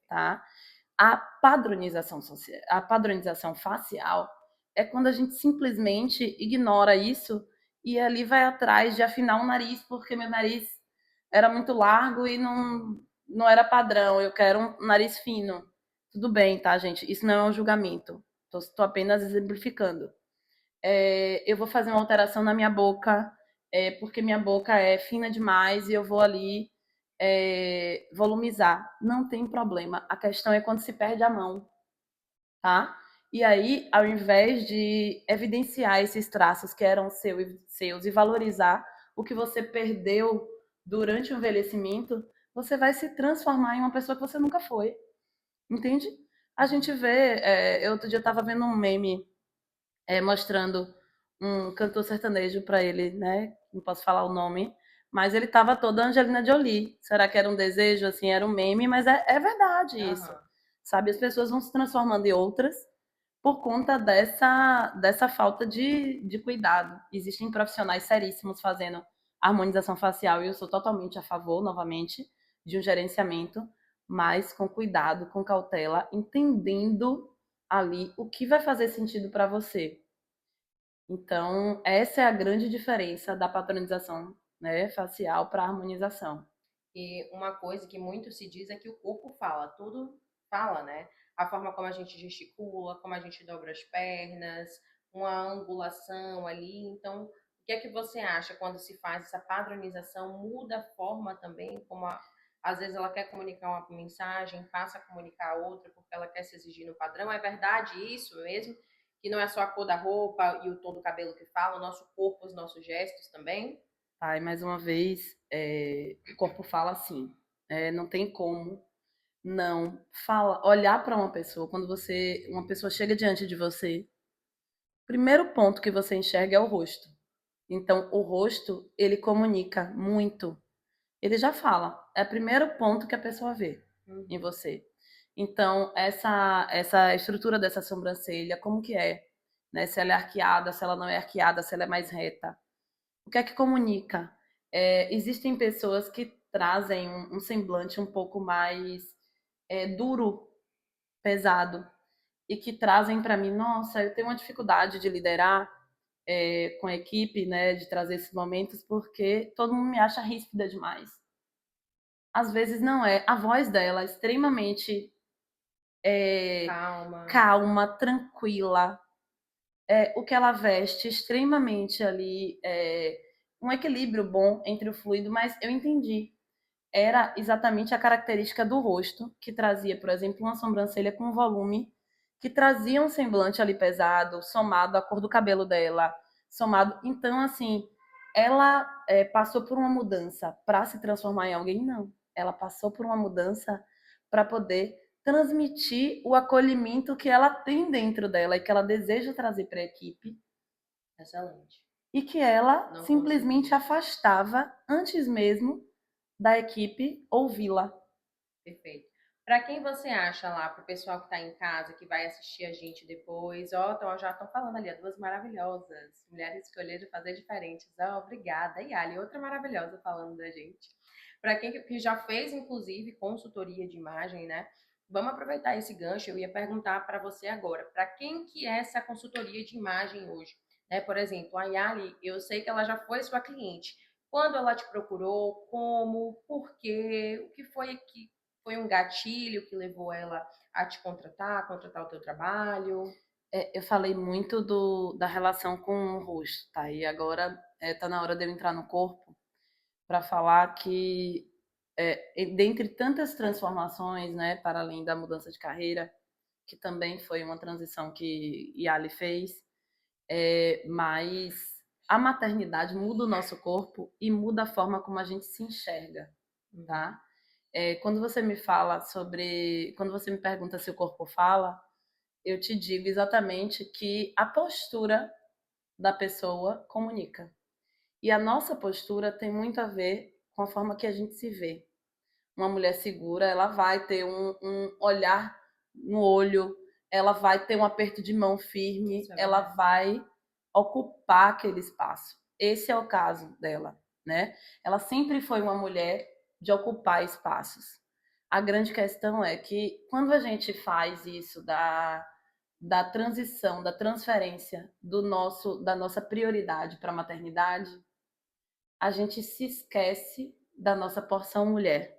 tá? A padronização facial é quando a gente simplesmente ignora isso e ali vai atrás de afinar o nariz, porque meu nariz era muito largo e não era padrão, eu quero um nariz fino. Tudo bem, tá, gente? Isso não é um julgamento. Estou apenas exemplificando. Eu vou fazer uma alteração na minha boca, porque minha boca é fina demais e eu vou ali volumizar. Não tem problema. A questão é quando se perde a mão, tá? E aí, ao invés de evidenciar esses traços que eram seus e valorizar o que você perdeu durante o envelhecimento, você vai se transformar em uma pessoa que você nunca foi. Entende? A gente vê. Eu outro dia estava vendo um meme mostrando um cantor sertanejo para ele, né? Não posso falar o nome, mas ele estava toda Angelina Jolie. Será que era um desejo? Assim, era um meme, mas é verdade isso. Sabe? As pessoas vão se transformando em outras por conta dessa falta de cuidado. Existem profissionais seríssimos fazendo harmonização facial e eu sou totalmente a favor, novamente, de um gerenciamento, mas com cuidado, com cautela, entendendo ali o que vai fazer sentido para você. Então, essa é a grande diferença da padronização, né, facial para a harmonização. E uma coisa que muito se diz é que o corpo fala, tudo fala, né? A forma como a gente gesticula, como a gente dobra as pernas, uma angulação ali. Então, o que é que você acha quando se faz essa padronização? Muda a forma também, às vezes ela quer comunicar uma mensagem, passa a comunicar outra porque ela quer se exigir no padrão. É verdade isso mesmo? Que não é só a cor da roupa e o tom do cabelo que fala, o nosso corpo, os nossos gestos também? Tá, e mais uma vez, o corpo fala assim, não tem como não olhar para uma pessoa, quando uma pessoa chega diante de você, o primeiro ponto que você enxerga é o rosto. Então, o rosto, ele comunica muito. Ele já fala. É o primeiro ponto que a pessoa vê em você. Então, essa estrutura dessa sobrancelha, como que é? Né? Se ela é arqueada, se ela não é arqueada, se ela é mais reta. O que é que comunica? Existem pessoas que trazem um semblante um pouco mais duro, pesado, e que trazem para mim, nossa, eu tenho uma dificuldade de liderar com a equipe, né, de trazer esses momentos, porque todo mundo me acha ríspida demais. Às vezes não é. A voz dela é extremamente calma, tranquila. O que ela veste, extremamente ali, um equilíbrio bom entre o fluido, mas eu entendi. Era exatamente a característica do rosto, que trazia, por exemplo, uma sobrancelha com volume, que trazia um semblante ali pesado, somado à cor do cabelo dela, somado. Então, assim, ela passou por uma mudança para se transformar em alguém? Não. Ela passou por uma mudança para poder transmitir o acolhimento que ela tem dentro dela e que ela deseja trazer para a equipe. Excelente. E que ela simplesmente afastava antes mesmo da equipe ouvi-la. Perfeito. Para quem você acha lá, para o pessoal que está em casa, que vai assistir a gente depois, já estão falando ali, duas maravilhosas, mulheres escolheram fazer diferentes. Obrigada. E Ali, outra maravilhosa falando da gente. Para quem que já fez, inclusive, consultoria de imagem, né? Vamos aproveitar esse gancho. Eu ia perguntar para você agora, para quem que é essa consultoria de imagem hoje? Né? Por exemplo, a Yali, eu sei que ela já foi sua cliente. Quando ela te procurou, como, por quê, o que foi um gatilho que levou ela a te contratar o teu trabalho? Eu falei muito da relação com o rosto, tá? E agora tá na hora de eu entrar no corpo para falar que, dentre tantas transformações, né, para além da mudança de carreira, que também foi uma transição que Yali fez, mas a maternidade muda o nosso corpo e muda a forma como a gente se enxerga, tá? Quando você me fala sobre, quando você me pergunta se o corpo fala, eu te digo exatamente que a postura da pessoa comunica. E a nossa postura tem muito a ver com a forma que a gente se vê. Uma mulher segura, ela vai ter um olhar no olho, ela vai ter um aperto de mão firme, Isso é ela verdade. vai ocupar aquele espaço. Esse é o caso dela, né? Ela sempre foi uma mulher de ocupar espaços. A grande questão é que quando a gente faz isso da transição, da transferência da nossa prioridade para a maternidade, a gente se esquece da nossa porção mulher,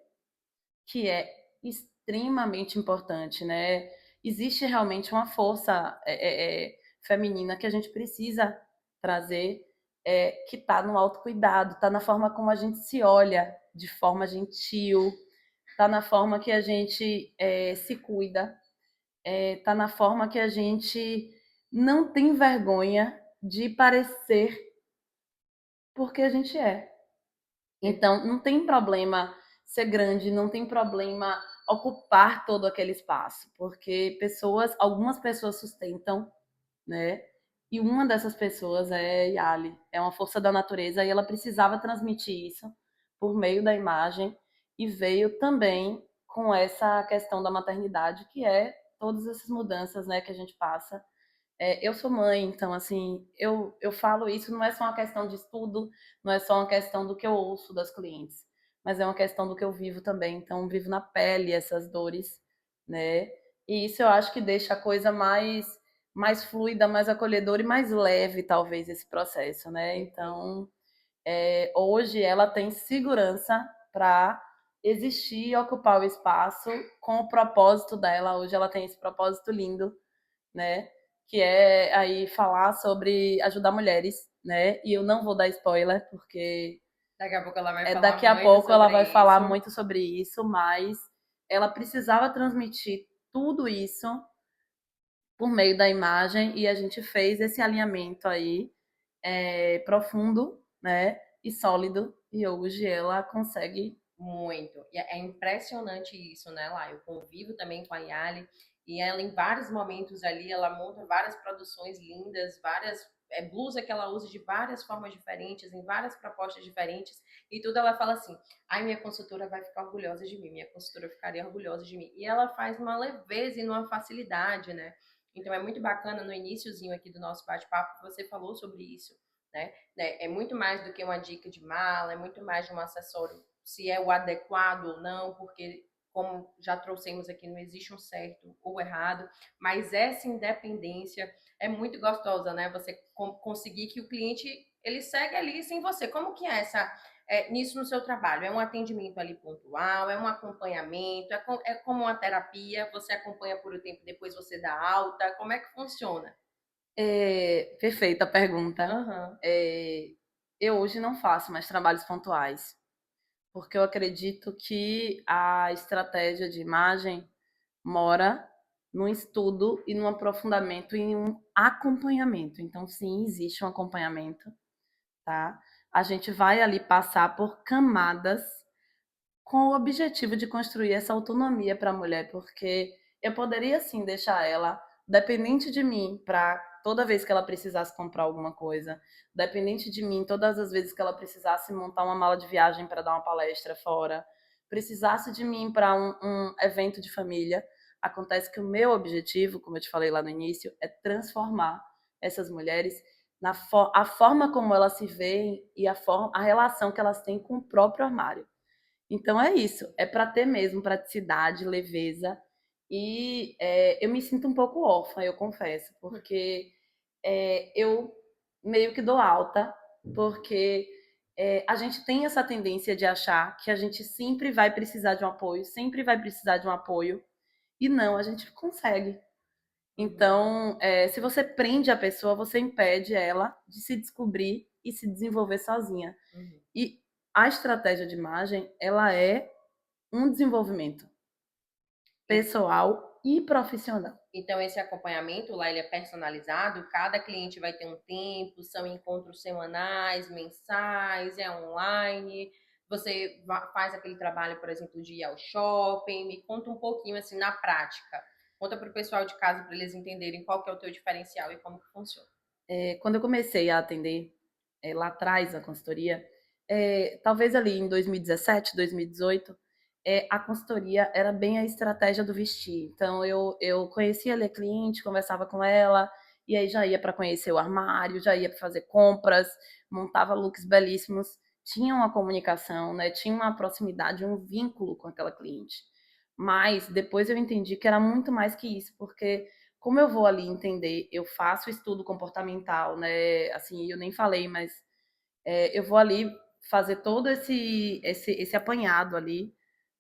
que é extremamente importante, né? Existe realmente uma força feminina que a gente precisa trazer, que está no autocuidado, está na forma como a gente se olha de forma gentil, está na forma que a gente se cuida, está na forma que a gente não tem vergonha de parecer porque a gente é. Então, não tem problema ser grande, não tem problema ocupar todo aquele espaço, porque algumas pessoas sustentam, né? E uma dessas pessoas é Yali, é uma força da natureza e ela precisava transmitir isso por meio da imagem e veio também com essa questão da maternidade, que é todas essas mudanças, né, que a gente passa. Eu sou mãe, então, assim, eu falo isso, não é só uma questão de estudo, não é só uma questão do que eu ouço das clientes, mas é uma questão do que eu vivo também. Então, vivo na pele essas dores, né? E isso eu acho que deixa a coisa mais fluida, mais acolhedora e mais leve, talvez, esse processo, né? Então, hoje ela tem segurança para existir e ocupar o espaço com o propósito dela. Hoje ela tem esse propósito lindo, né? Que é aí falar sobre ajudar mulheres, né? E eu não vou dar spoiler, porque Daqui a pouco ela vai falar daqui a muito pouco ela vai sobre falar isso. muito sobre isso, mas ela precisava transmitir tudo isso por meio da imagem e a gente fez esse alinhamento aí profundo, né? E sólido. E hoje ela consegue. Muito. E é impressionante isso, né, lá. Eu convivo também com a Yali e ela, em vários momentos ali, ela monta várias produções lindas, várias blusa que ela usa de várias formas diferentes, em várias propostas diferentes, e tudo ela fala assim: ai, minha consultora vai ficar orgulhosa de mim, minha consultora ficaria orgulhosa de mim. E ela faz uma leveza e uma facilidade, né? Então é muito bacana no iniciozinho aqui do nosso bate-papo, você falou sobre isso, né? É muito mais do que uma dica de mala, é muito mais de um acessório, se é o adequado ou não, porque, como já trouxemos aqui, não existe um certo ou errado, mas essa independência é muito gostosa, né? Você conseguir que o cliente ele segue ali sem você. Como que é nisso no seu trabalho? É um atendimento ali pontual, é um acompanhamento, é como uma terapia, você acompanha por um tempo, depois você dá alta, como é que funciona? Perfeita a pergunta. Aham. Eu hoje não faço mais trabalhos pontuais, porque eu acredito que a estratégia de imagem mora num estudo e num aprofundamento e em um acompanhamento. Então, sim, existe um acompanhamento, tá? A gente vai ali passar por camadas com o objetivo de construir essa autonomia para a mulher, porque eu poderia sim deixar ela dependente de mim para toda vez que ela precisasse comprar alguma coisa, dependente de mim todas as vezes que ela precisasse montar uma mala de viagem para dar uma palestra fora, precisasse de mim para um evento de família. Acontece que o meu objetivo, como eu te falei lá no início, é transformar essas mulheres a forma como elas se veem e a relação que elas têm com o próprio armário. Então é isso, é para ter mesmo praticidade, leveza. E eu me sinto um pouco órfã, eu confesso, porque eu meio que dou alta, porque a gente tem essa tendência de achar que a gente sempre vai precisar de um apoio, sempre vai precisar de um apoio, e não, a gente consegue. Então, se você prende a pessoa, você impede ela de se descobrir e se desenvolver sozinha. Uhum. E a estratégia de imagem, ela é um desenvolvimento pessoal e profissional. Então, esse acompanhamento lá, ele é personalizado, cada cliente vai ter um tempo, são encontros semanais, mensais, é online. Você faz aquele trabalho, por exemplo, de ir ao shopping? Me conta um pouquinho, assim, na prática. Conta para o pessoal de casa para eles entenderem qual que é o teu diferencial e como que funciona. Quando eu comecei a atender lá atrás na consultoria, talvez ali em 2017, 2018, a consultoria era bem a estratégia do vestir. Então eu conhecia ali a cliente, conversava com ela, e aí já ia para conhecer o armário, já ia para fazer compras, montava looks belíssimos, tinha uma comunicação, né? Tinha uma proximidade, um vínculo com aquela cliente. Mas depois eu entendi que era muito mais que isso, porque como eu vou ali entender, eu faço estudo comportamental, né? Assim, eu nem falei, mas eu vou ali fazer todo esse apanhado ali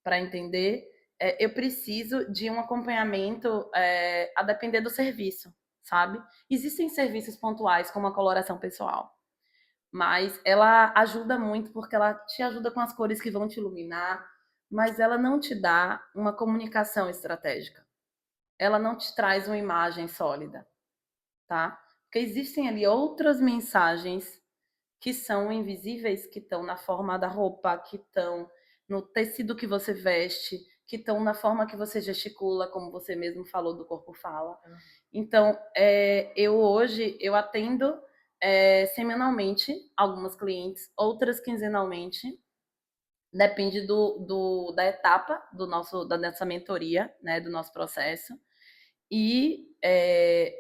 para entender. Eu preciso de um acompanhamento a depender do serviço, sabe? Existem serviços pontuais, como a coloração pessoal, mas ela ajuda muito porque ela te ajuda com as cores que vão te iluminar, mas ela não te dá uma comunicação estratégica. Ela não te traz uma imagem sólida, tá? Porque existem ali outras mensagens que são invisíveis, que estão na forma da roupa, que estão no tecido que você veste, que estão na forma que você gesticula, como você mesmo falou do corpo fala. Então, eu hoje eu atendo semanalmente algumas clientes, outras quinzenalmente, depende da etapa da nossa mentoria, né, do nosso processo. E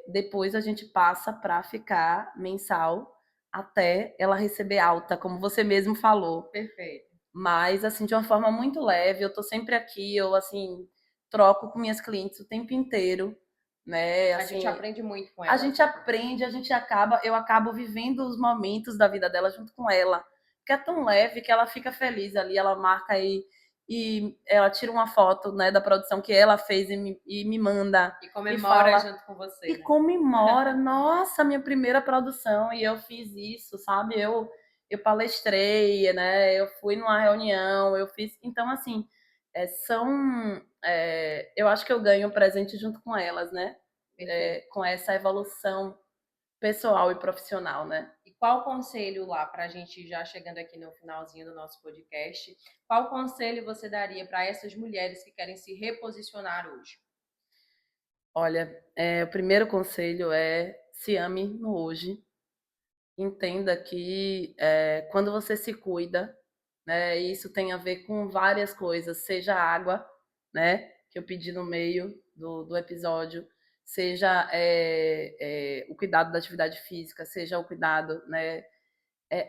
depois a gente passa para ficar mensal até ela receber alta, como você mesmo falou. Perfeito. Mas, assim, de uma forma muito leve, eu tô sempre aqui, eu, assim, troco com minhas clientes o tempo inteiro, né? A gente Assim, aprende muito com a elas. gente aprende, eu acabo vivendo os momentos da vida dela junto com ela. Porque é tão leve que ela fica feliz ali, ela marca e ela tira uma foto, né, da produção que ela fez e me manda. E E comemora fala, junto com você, e né? comemora, nossa, minha primeira produção, e eu fiz isso, sabe? Eu palestrei, né? Eu fui numa reunião, eu fiz. Então, assim, eu acho que eu ganho um presente junto com elas, né? Perfeito. Com essa evolução pessoal e profissional, né? E qual conselho lá, para a gente já chegando aqui no finalzinho do nosso podcast, qual conselho você daria para essas mulheres que querem se reposicionar hoje? Olha, o primeiro conselho é se ame no hoje. Entenda que quando você se cuida, né, isso tem a ver com várias coisas, seja a água, né, que eu pedi no meio do episódio, seja o cuidado da atividade física, seja o cuidado, né,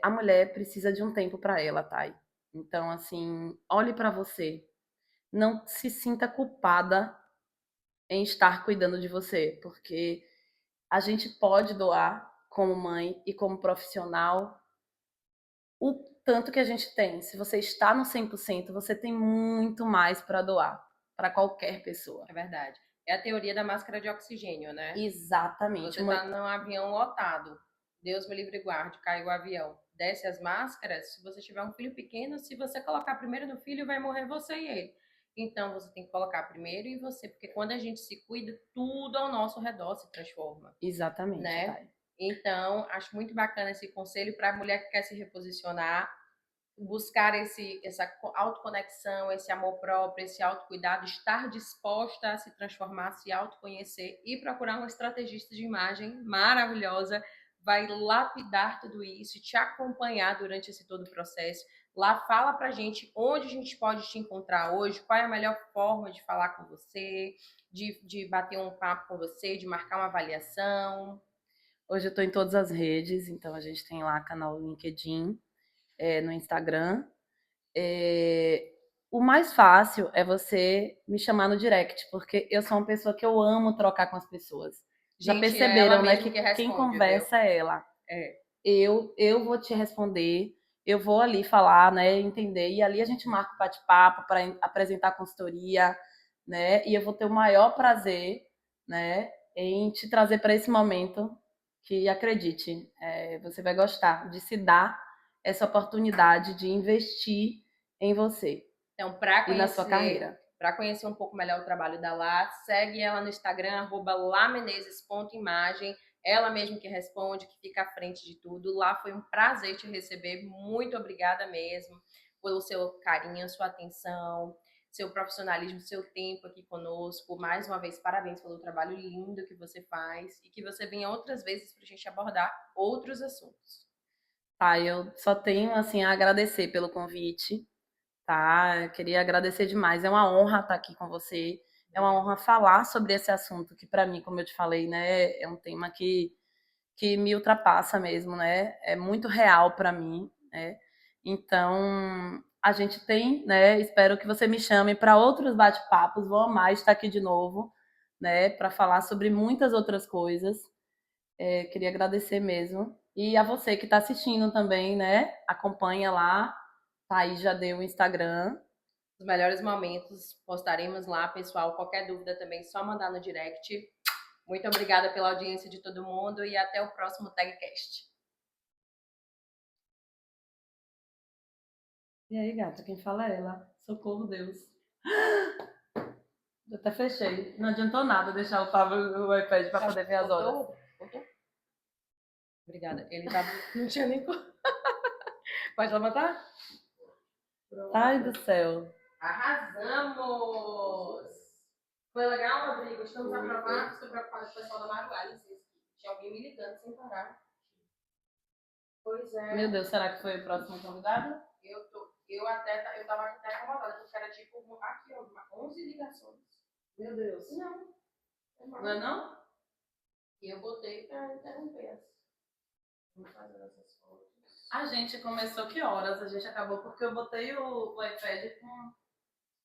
a mulher precisa de um tempo para ela, Thay. Então, assim, olhe para você, não se sinta culpada em estar cuidando de você, porque a gente pode doar como mãe e como profissional o tanto que a gente tem. Se você está no 100%, você tem muito mais para doar para qualquer pessoa. É verdade. É a teoria da máscara de oxigênio, né? Exatamente. Você tá num avião lotado. Deus me livre e guarde, caiu o avião. Desce as máscaras. Se você tiver um filho pequeno, se você colocar primeiro no filho, vai morrer você e ele. Então você tem que colocar primeiro em você, porque quando a gente se cuida, tudo ao nosso redor se transforma, Exatamente, né? Thay. Então, acho muito bacana esse conselho para a mulher que quer se reposicionar, buscar essa autoconexão, esse amor próprio, esse autocuidado, estar disposta a se transformar, se autoconhecer e procurar uma estrategista de imagem maravilhosa, vai lapidar tudo isso, te acompanhar durante esse todo o processo. Lá fala pra gente onde a gente pode te encontrar hoje, qual é a melhor forma de falar com você, de bater um papo com você, de marcar uma avaliação. Hoje eu estou em todas as redes, então a gente tem lá canal no LinkedIn, no Instagram. O mais fácil é você me chamar no direct, porque eu sou uma pessoa que eu amo trocar com as pessoas. Já Gente, é ela perceberam, né, mesmo que que quem responde, viu? conversa é ela. É. Eu vou te responder, eu vou ali falar, né, entender, e ali a gente marca o bate-papo para apresentar a consultoria, né, e eu vou ter o maior prazer, né, em te trazer para esse momento que, acredite, você vai gostar de se dar essa oportunidade de investir em você Então, e na sua carreira. para conhecer um pouco melhor o trabalho da Lá, segue ela no Instagram, @lamenezes.imagem. Ela mesma que responde, que fica à frente de tudo. Lá foi um prazer te receber. Muito obrigada mesmo. pelo seu carinho, sua atenção, seu profissionalismo, seu tempo aqui conosco. Mais uma vez, parabéns pelo trabalho lindo que você faz e que você venha outras vezes para a gente abordar outros assuntos. Tá, eu só tenho, assim, a agradecer pelo convite, tá? Eu queria agradecer demais. É uma honra estar aqui com você. É uma honra falar sobre esse assunto que, para mim, como eu te falei, né, é um tema que me ultrapassa mesmo, né? É muito real para mim, né? Então, a gente tem, né? Espero que você me chame para outros bate-papos. Vou amar estar aqui de novo, né? Para falar sobre muitas outras coisas. Queria agradecer mesmo. E a você que está assistindo também, né? Acompanha lá. Thaís já deu o Instagram. Os melhores momentos postaremos lá, pessoal. Qualquer dúvida também, só mandar no direct. Muito obrigada pela audiência de todo mundo e até o próximo TagCast. E aí, gata, quem fala é ela. Socorro, Deus. Eu até fechei. Não adiantou nada deixar o iPad para poder ver as horas. Voltou? Obrigada. Ele tava... Não tinha nem... Pode levantar? Pronto. Ai, do céu. Arrasamos! Foi legal, Rodrigo? Estamos aprovados. Estou preocupada com o pessoal da Maruá. Tinha alguém me ligando sem parar. Pois é. Meu Deus, será que foi o próximo convidado? Eu tava até incomodada, porque era tipo, aqui, ó, 11 ligações. Meu Deus. Não. Não é não? E eu botei pra interromper as. Vamos fazer essas fotos. A gente começou que horas? A gente acabou porque eu botei o iPad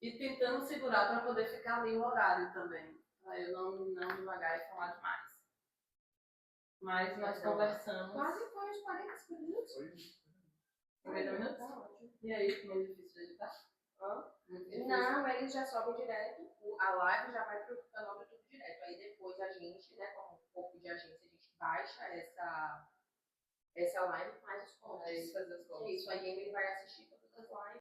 e tentando segurar para poder ficar ali o horário também. Pra eu não devagar e falar demais. Mas nós conversamos. Quase foi os 40 minutos. 50 minutos? E aí, ficou meio difícil de editar? Não, eles já sobem direto. A live já vai pro canal do YouTube direto. Aí depois a gente, né, como um pouco de agência, a gente baixa essa live e faz os cortes. Aí fazer os cortes. Isso, aí ele vai assistir todas as lives.